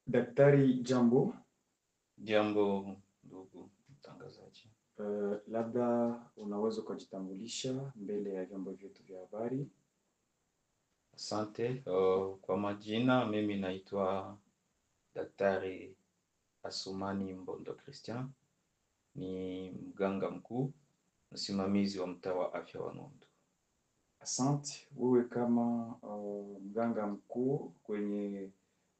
Daktari, jambo. Jambo ndugu mtangazaji. Labda unaweza ukajitambulisha mbele ya vyombo vyetu vya habari. Asante. Kwa majina mimi naitwa Daktari Asumani Mbondo Christian, ni mganga mkuu msimamizi wa mtaa wa afya wa Nundu. Asante. Wewe kama mganga mkuu kwenye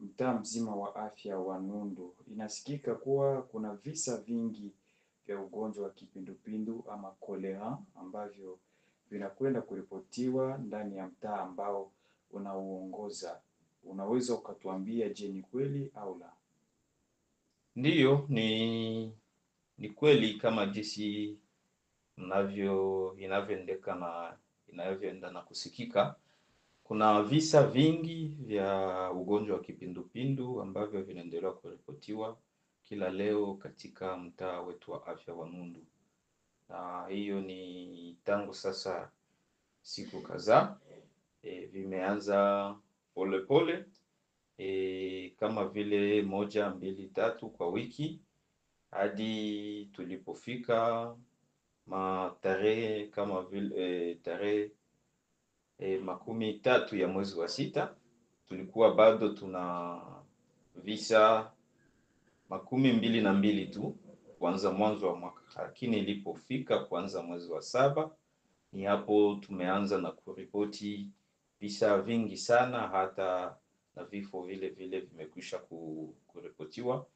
mtaa mzima wa afya wa Nundu, inasikika kuwa kuna visa vingi vya ugonjwa wa kipindupindu ama kolera ambavyo vinakwenda kuripotiwa ndani ya mtaa ambao unauongoza. Unaweza ukatuambia, je, ni kweli au la? Ndiyo, ni kweli kama jinsi inavyoendeka na inavyoenda na kusikika. Kuna visa vingi vya ugonjwa wa kipindupindu ambavyo vinaendelea kuripotiwa kila leo katika mtaa wetu wa afya wa Nundu, na hiyo ni tangu sasa siku kadhaa. Vimeanza polepole, kama vile 1, 2, 3 kwa wiki, hadi tulipofika tarehe kama vile tarehe 13 ya mwezi wa 6, tulikuwa bado tuna visa 22 tu kuanza mwanzo wa mwaka, lakini ilipofika kuanza mwezi wa 7, ni hapo tumeanza na kuripoti visa vingi sana, hata na vifo vile vile vimekwisha kuripotiwa.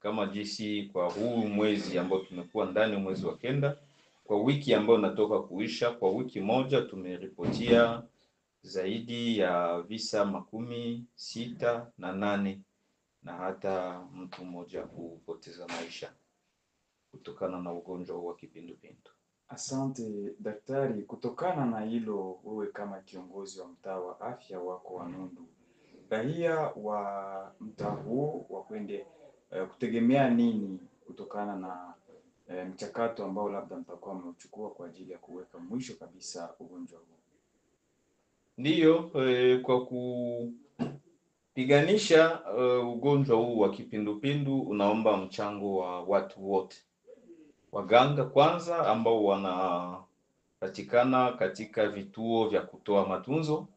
Kama jinsi kwa huu mwezi ambao tumekuwa ndani, mwezi wa 9, kwa wiki ambayo natoka kuisha, kwa wiki moja tumeripotia zaidi ya visa 68 na hata mtu mmoja kupoteza maisha kutokana na ugonjwa wa kipindupindu. Asante daktari. Kutokana na hilo, wewe kama kiongozi wa mtaa wa afya wako wa Nundu, raia wa mtaa huo wakwende kutegemea nini kutokana na mchakato ambao labda mtakuwa mmechukua kwa ajili ya kuweka mwisho kabisa ugonjwa huu? Ndiyo, kwa kupiganisha ugonjwa huu wa kipindupindu unaomba mchango wa watu wote. Waganga kwanza ambao wanapatikana katika vituo vya kutoa matunzo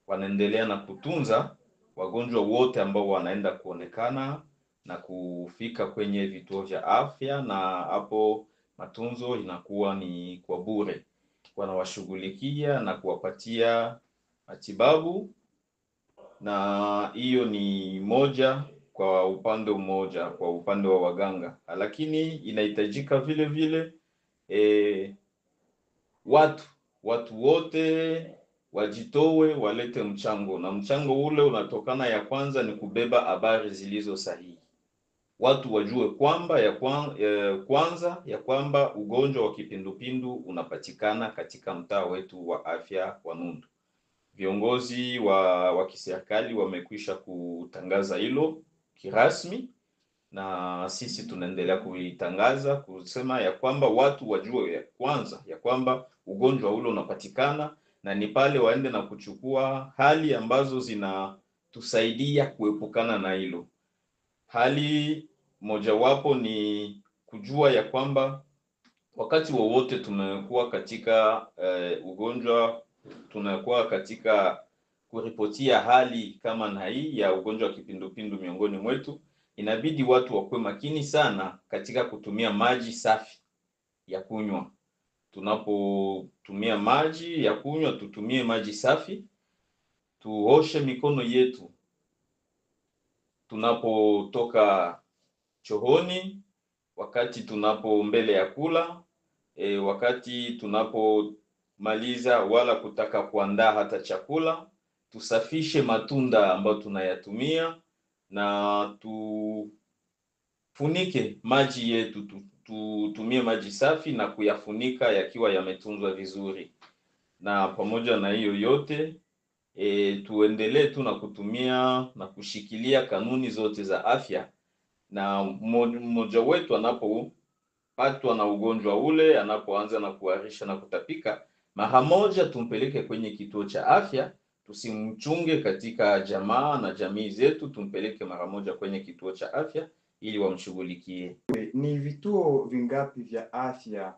wanaendelea na kutunza wagonjwa wote ambao wanaenda kuonekana na kufika kwenye vituo vya afya, na hapo matunzo inakuwa ni kwa bure. Wanawashughulikia na kuwapatia matibabu, na hiyo ni moja kwa upande mmoja, kwa upande wa waganga. Lakini inahitajika vile vile watu wote wajitowe, walete mchango, na mchango ule unatokana, ya kwanza ni kubeba habari zilizo sahihi. Watu wajue kwamba kwanza ya kwamba ugonjwa wa kipindupindu unapatikana katika mtaa wetu wa afya wa Nundu. Viongozi wa kiserikali wamekwisha kutangaza hilo kirasmi, na sisi tunaendelea kuitangaza kusema ya kwamba watu wajue kwanza ya kwamba ugonjwa ule unapatikana, na ni pale waende na kuchukua hali ambazo zinatusaidia kuepukana na hilo. Hali mojawapo ni kujua ya kwamba wakati wowote tumekuwa katika ugonjwa, tunakuwa katika kuripotia hali kama na hii ya ugonjwa wa kipindupindu miongoni mwetu, inabidi watu wakuwe makini sana katika kutumia maji safi ya kunywa. Tunapotumia maji ya kunywa, tutumie maji safi. Tuoshe mikono yetu tunapotoka chooni, wakati mbele ya kula, wakati tunapomaliza wala kutaka kuandaa hata chakula. Tusafishe matunda ambayo tunayatumia, na tufunike maji yetu, tutumie maji safi na kuyafunika yakiwa yametunzwa vizuri. Na pamoja na hiyo yote, tuendelee tu na kutumia na kushikilia kanuni zote za afya, na mmoja wetu anapopatwa na ugonjwa ule, anapoanza na kuharisha na kutapika, mara moja tumpeleke kwenye kituo cha afya tusimchunge katika jamaa na jamii zetu, tumpeleke mara moja kwenye kituo cha afya ili wamshughulikie. Ni vituo vingapi vya afya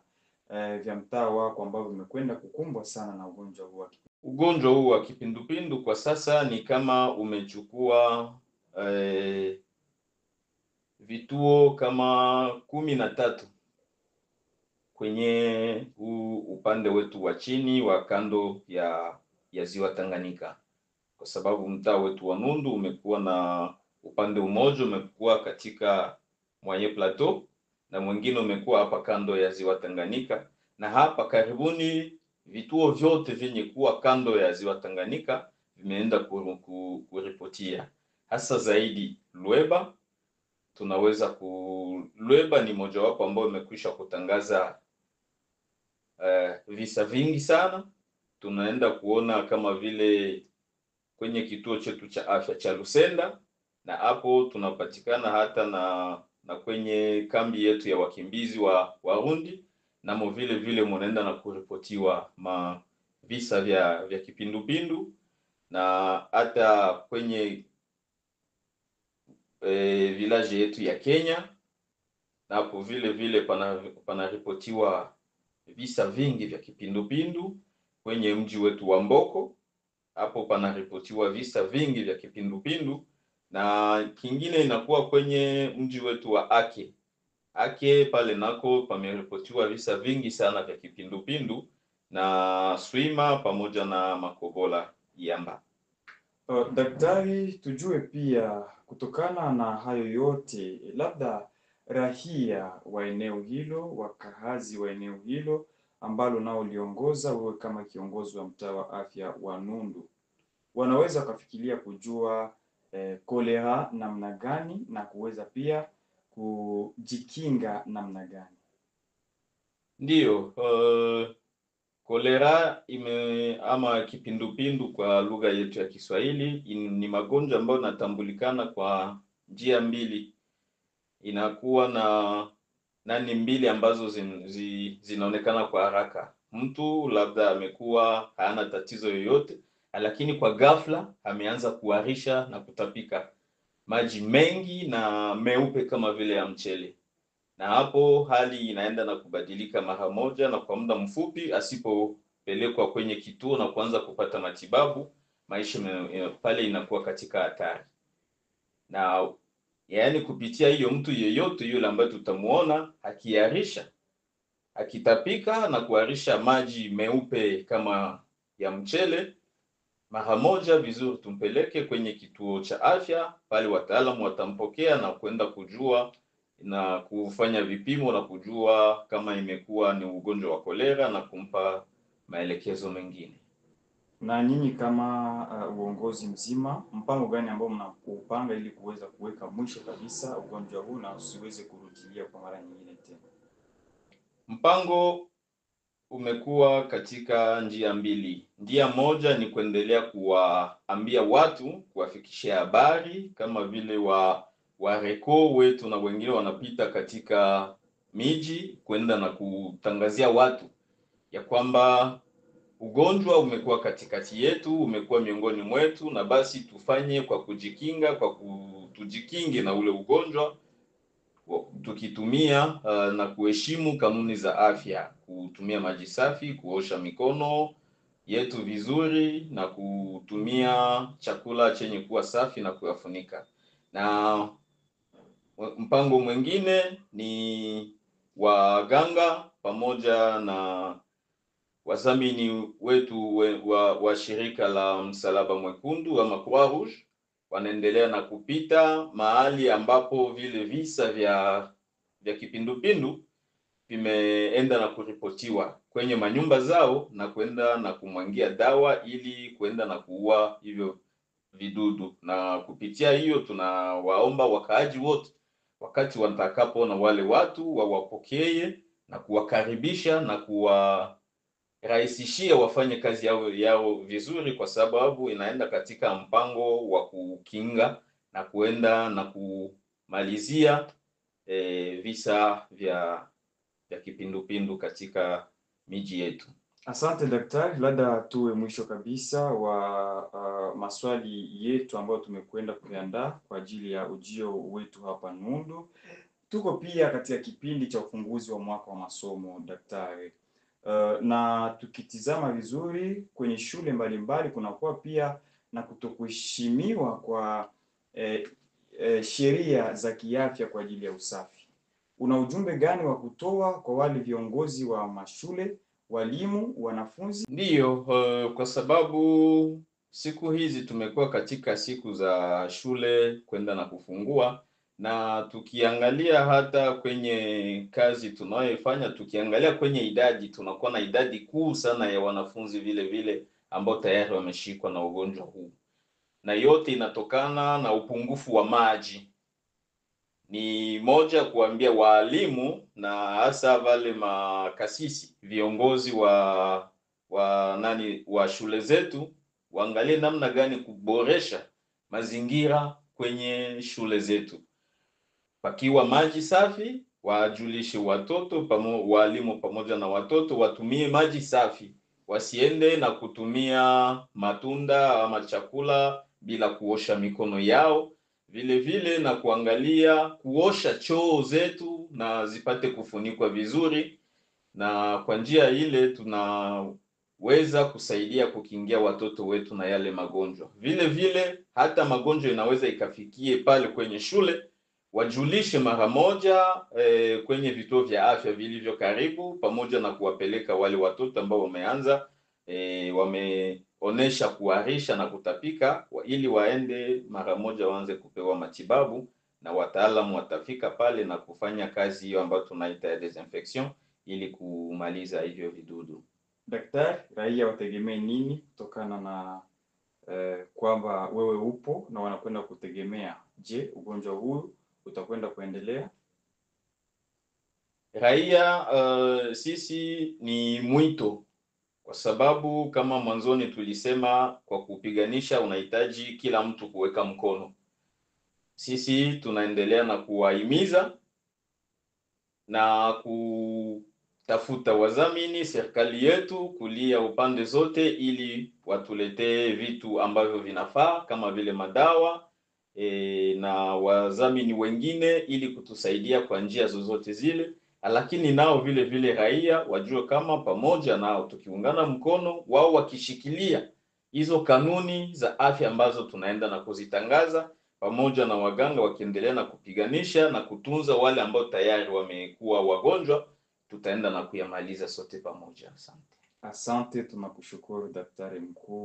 vya mtaa wako ambavyo vimekwenda kukumbwa sana na ugonjwa huu wa Ugonjwa huu wa kipindupindu kwa sasa ni kama umechukua vituo kama 13 kwenye upande wetu wa chini wa kando ya ziwa Tanganyika, kwa sababu mtaa wetu wa Nundu umekuwa na upande mmoja umekuwa katika Mwaye Plateau na mwingine umekuwa hapa kando ya ziwa Tanganyika, na hapa karibuni vituo vyote vyenye kuwa kando ya ziwa Tanganyika vimeenda kuripotia, hasa zaidi Lweba. Lweba ni mojawapo ambao imekwisha kutangaza visa vingi sana. Tunaenda kuona kama vile kwenye kituo chetu cha afya cha Lusenda, na hapo tunapatikana hata na kwenye kambi yetu ya wakimbizi wa Warundi, namo vile mnaenda na kuripotiwa visa vya kipindupindu, na hata kwenye village yetu ya Kenya, na hapo vile panaripotiwa visa vingi vya kipindupindu. Kwenye mji wetu wa Mboko hapo panaripotiwa visa vingi vya kipindupindu, na kingine inakuwa kwenye mji wetu wa Ake pale nako pameripotiwa visa vingi sana vya kipindupindu, na Swima pamoja na Makobola Yamba. Daktari, tujue pia kutokana na hayo yote, labda rahia wa eneo hilo, wakahazi wa eneo hilo ambalo nao uliongoza wewe kama kiongozi wa mtaa wa afya wa Nundu, wanaweza kufikiria kujua kolera namna gani na kuweza pia kujikinga namna gani? Ndiyo, kolera ama kipindupindu kwa lugha yetu ya Kiswahili ni magonjwa ambayo yanatambulikana kwa njia mbili. Inakuwa na nani mbili ambazo zinaonekana kwa haraka. Mtu labda amekuwa hana tatizo yoyote, lakini kwa ghafla ameanza kuharisha na kutapika maji mengi na meupe kama vile ya mchele, na hapo hali inaenda na kubadilika mara moja, na kwa muda mfupi asipopelekwa kwenye kituo na kuanza kupata matibabu, maisha pale inakuwa katika hatari. Na yaani kupitia hiyo mtu yeyote yule ambaye tutamuona akiharisha, akitapika na kuharisha maji meupe kama ya mchele, mara moja vizuri tumpeleke kwenye kituo cha afya. Pale wataalamu watampokea na kwenda kujua na kufanya vipimo na kujua kama imekuwa ni ugonjwa wa kolera na kumpa maelekezo mengine. Na nyinyi kama uongozi mzima, mpango gani ambao mnaupanga ili kuweza kuweka mwisho kabisa ugonjwa huu na usiweze kurudia kwa mara nyingine tena? Mpango umekuwa katika njia mbili. Njia moja ni kuendelea kuwaambia watu, kuwafikishia habari kama vile wareko wetu na wengine wanapita katika miji kwenda na kutangazia watu ya kwamba ugonjwa umekuwa katikati yetu, umekuwa miongoni mwetu, na basi tufanye kwa kujikinga, tujikinge na ule ugonjwa tukitumia na kuheshimu kanuni za afya, kutumia maji safi, kuosha mikono yetu vizuri na kutumia chakula chenye kuwa safi na kuyafunika. Na mpango mwingine ni waganga pamoja na wazamini wetu wa shirika la Msalaba Mwekundu ama Croix Rouge wanaendelea na kupita mahali ambapo vile visa vya kipindupindu vimeenda na kuripotiwa kwenye manyumba zao, na kwenda na kumwangia dawa ili kwenda na kuua hivyo vidudu. Na kupitia hiyo tunawaomba wakaaji wote, wakati watakapo na wale watu wawapokee na kuwakaribisha na kuwarahisishia wafanye kazi yao vizuri, kwa sababu inaenda katika mpango wa kukinga na kuenda na kumalizia visa vya kipindupindu katika miji yetu. Asante daktari, labda tuwe mwisho kabisa wa maswali yetu ambayo tumekwenda kuandaa kwa ajili ya ujio wetu hapa Nundu. Tuko pia katika kipindi cha ufunguzi wa mwaka wa masomo daktari. Na tukitizama vizuri kwenye shule mbalimbali kunakuwa pia na kutokuheshimiwa kwa sheria za kiafya kwa ajili ya usafi. Una ujumbe gani wa kutoa kwa wale viongozi wa mashule, walimu, wanafunzi? Ndiyo, kwa sababu siku hizi tumekuwa katika siku za shule kwenda na kufungua, na tukiangalia hata kwenye kazi tunayoifanya, tukiangalia kwenye idadi, tunakuwa na idadi kuu sana ya wanafunzi vile vile ambao tayari wameshikwa na ugonjwa huu, na yote inatokana na upungufu wa maji. Ni moja kuambia waalimu na hasa wale makasisi, viongozi wa shule zetu waangalie namna gani kuboresha mazingira kwenye shule zetu. Pakiwa maji safi, wajulishe watoto walimu pamoja na watoto watumie maji safi, wasiende na kutumia matunda ama chakula bila kuosha mikono yao. Vile vile na kuangalia kuosha choo zetu na zipate kufunikwa vizuri, na kwa njia ile tunaweza kusaidia kukingia watoto wetu na yale magonjwa. Vile vile hata magonjwa inaweza ikafikie pale kwenye shule, wajulishe mara moja kwenye vituo vya afya vilivyo karibu, pamoja na kuwapeleka wale watoto ambao wameanza wameonesha kuharisha na kutapika, ili waende mara moja waanze kupewa matibabu, na wataalamu watafika pale na kufanya kazi hiyo ambayo tunaita desinfection ili kumaliza hivyo vidudu. Daktari, raia wategemee nini kutokana na kwamba wewe upo na wanakwenda kutegemea? Je, ugonjwa huu utakwenda kuendelea? Raia sisi ni mwito, kwa sababu kama mwanzoni tulisema, kwa kupiganisha unahitaji kila mtu kuweka mkono. Sisi tunaendelea na kuwahimiza na kutafuta wadhamini, serikali yetu kulia upande zote, ili watuletee vitu ambavyo vinafaa kama vile madawa na wadhamini wengine, ili kutusaidia kwa njia zozote zile. Lakini nao vile vile raia wajue kama pamoja nao tukiungana mkono, wao wakishikilia hizo kanuni za afya ambazo tunaenda na kuzitangaza, pamoja na waganga wakiendelea na kupiganisha na kutunza wale ambao tayari wamekuwa wagonjwa, tutaenda na kuyamaliza sote pamoja. Asante. Asante, tunakushukuru daktari mkuu.